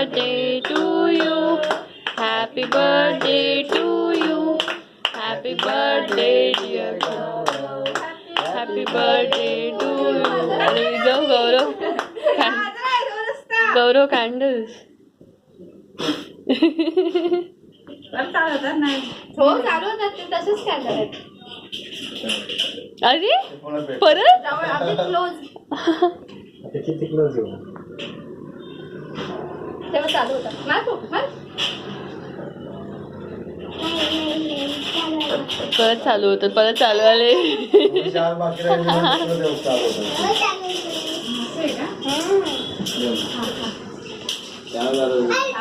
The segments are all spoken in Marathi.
birthday to you. Happy birthday to you. Happy birthday dear Gaurav. Happy birthday to you. आणि जाऊ गौरव. गौरव कॅन्डल्स. हो चालू होतात ते तसेच कॅन्डल आहेत. अरे परत क्लोज किती क्लोज येऊ तेव्हा चालू होतात. परत चालू होतं परत चालू आले.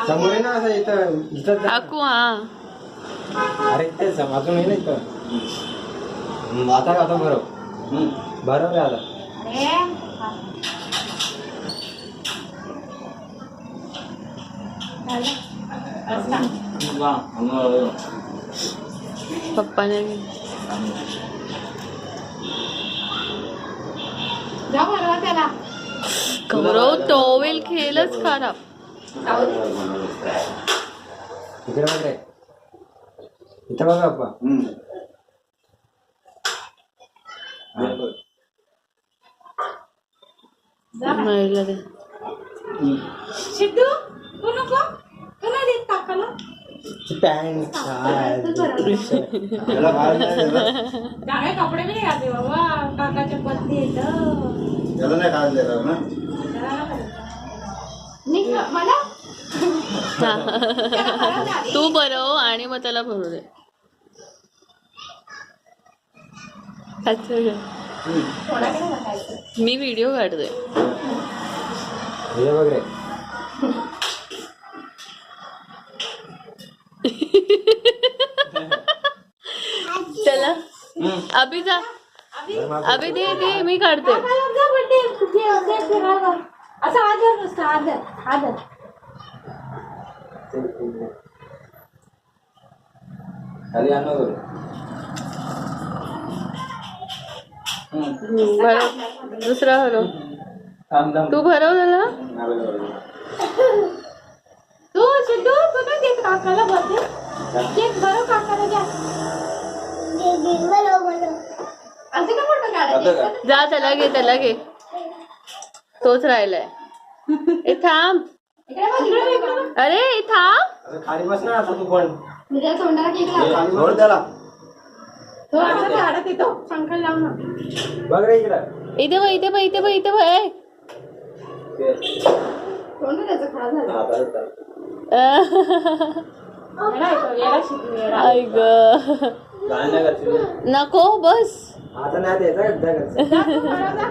समोर आहे ना असं इथं इथं काकू हा अरे ते समाजून आहे ना इथं आता आता बरोबर बरोबर आहे आता पप्पाने त्याला गौरव टॉवेल खेळच खराब. इकडे बघ रे इथं बघा पप्पा मयूरला दे. सिद्धू तू नको तू नाही देत काकाला पॅन्ट चांगले कपडे बी नाही घातले बाबा काकाच्या पत्नी त्याला नाही खायला देणार ना मला तू भरव आणि मग त्याला भरू दे. मी व्हिडिओ काढते. हे बघ रे चला अभि जा अभि दे दे मी काढते. असं आदर नसतं आदर आदर खाली आणा भरव दुसरा भरव. तू भरव त्याला. तू सिद्धू तू नाही देत काकाला बर्थडे केक भरव काकाला द्या. असं का मोठं काढायचं जा त्याला घे तोच राहिलाय. ए थांब इकडे बघ इकडे बघ अरे थांब. खाली बस ना आता तू पण तुझ्या तोंडाला केक लाव जोड त्याला तो असं काढत येतो संकल लाव ना बघ रे इकडं इथे बघ तोंड त्याचं खराब झालं आई ग नको बस. आता नाही द्यायचा